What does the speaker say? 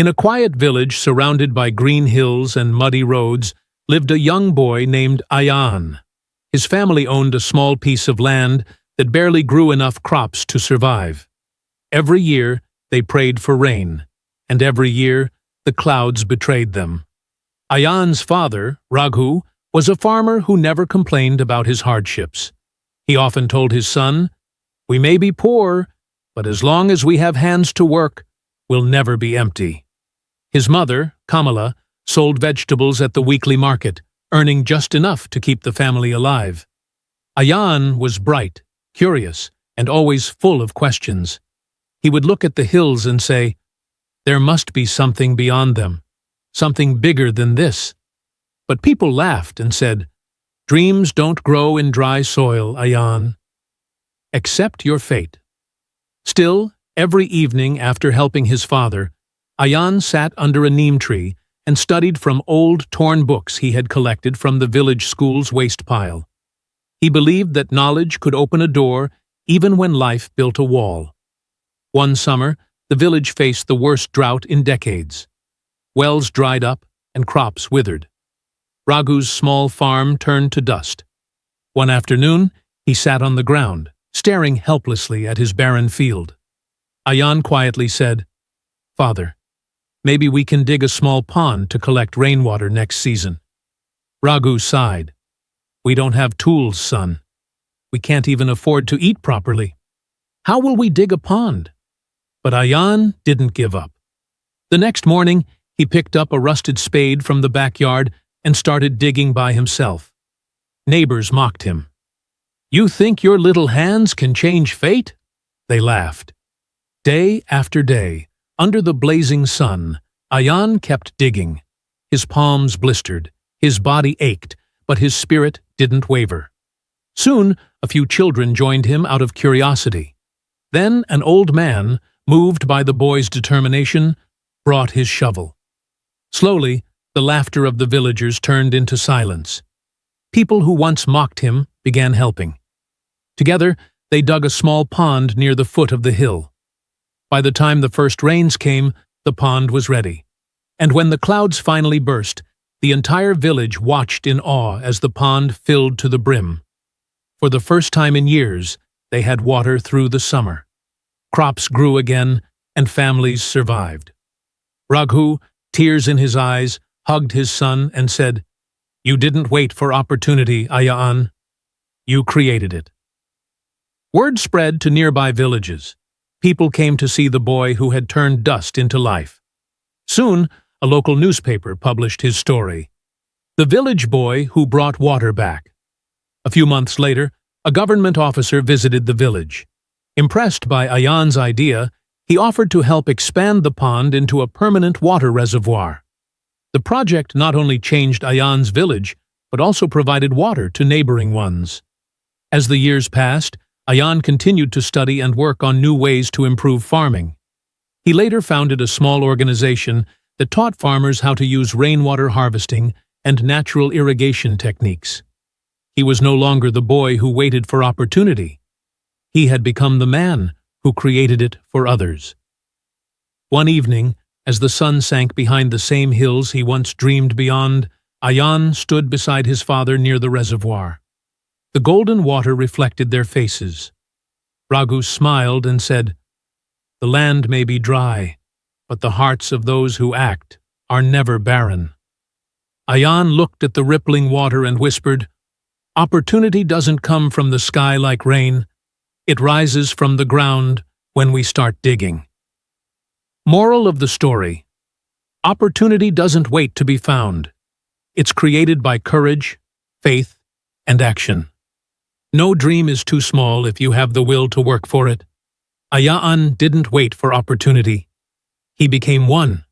In a quiet village surrounded by green hills and muddy roads lived a young boy named Ayaan. His family owned a small piece of land that barely grew enough crops to survive. Every year they prayed for rain, and every year the clouds betrayed them. Ayaan's father, Raghu, was a farmer who never complained about his hardships. He often told his son, "We may be poor, but as long as we have hands to work, we'll never be empty." His mother, Kamala, sold vegetables at the weekly market, earning just enough to keep the family alive. Ayaan was bright, curious, and always full of questions. He would look at the hills and say, "There must be something beyond them, something bigger than this." But people laughed and said, "Dreams don't grow in dry soil, Ayaan. Accept your fate." Still, every evening after helping his father, Ayaan sat under a neem tree and studied from old, torn books he had collected from the village school's waste pile. He believed that knowledge could open a door even when life built a wall. One summer, the village faced the worst drought in decades. Wells dried up and crops withered. Raghu's small farm turned to dust. One afternoon, he sat on the ground, staring helplessly at his barren field. Ayaan quietly said, "Father, maybe we can dig a small pond to collect rainwater next season." Raghu sighed. "We don't have tools, son. We can't even afford to eat properly. How will we dig a pond?" But Ayaan didn't give up. The next morning, he picked up a rusted spade from the backyard and started digging by himself. Neighbors mocked him. "You think your little hands can change fate?" They laughed. Day after day, under the blazing sun, Ayaan kept digging. His palms blistered, his body ached, but his spirit didn't waver. Soon, a few children joined him out of curiosity. Then an old man, moved by the boy's determination, brought his shovel. Slowly, the laughter of the villagers turned into silence. People who once mocked him began helping. Together, they dug a small pond near the foot of the hill. By the time the first rains came, the pond was ready. And when the clouds finally burst, the entire village watched in awe as the pond filled to the brim. For the first time in years, they had water through the summer. Crops grew again, and families survived. Raghu, tears in his eyes, hugged his son and said, "You didn't wait for opportunity, Ayaan. You created it." Word spread to nearby villages. People came to see the boy who had turned dust into life. Soon, a local newspaper published his story. The village boy who brought water back. A few months later, a government officer visited the village. Impressed by Ayaan's idea, he offered to help expand the pond into a permanent water reservoir. The project not only changed Ayaan's village, but also provided water to neighboring ones. As the years passed, Ayaan continued to study and work on new ways to improve farming. He later founded a small organization that taught farmers how to use rainwater harvesting and natural irrigation techniques. He was no longer the boy who waited for opportunity. He had become the man who created it for others. One evening, as the sun sank behind the same hills he once dreamed beyond, Ayaan stood beside his father near the reservoir. The golden water reflected their faces. Raghu smiled and said, "The land may be dry, but the hearts of those who act are never barren." Ayaan looked at the rippling water and whispered, "Opportunity doesn't come from the sky like rain. It rises from the ground when we start digging." Moral of the story: opportunity doesn't wait to be found. It's created by courage, faith, and action. No dream is too small if you have the will to work for it. Ayaan didn't wait for opportunity. He became one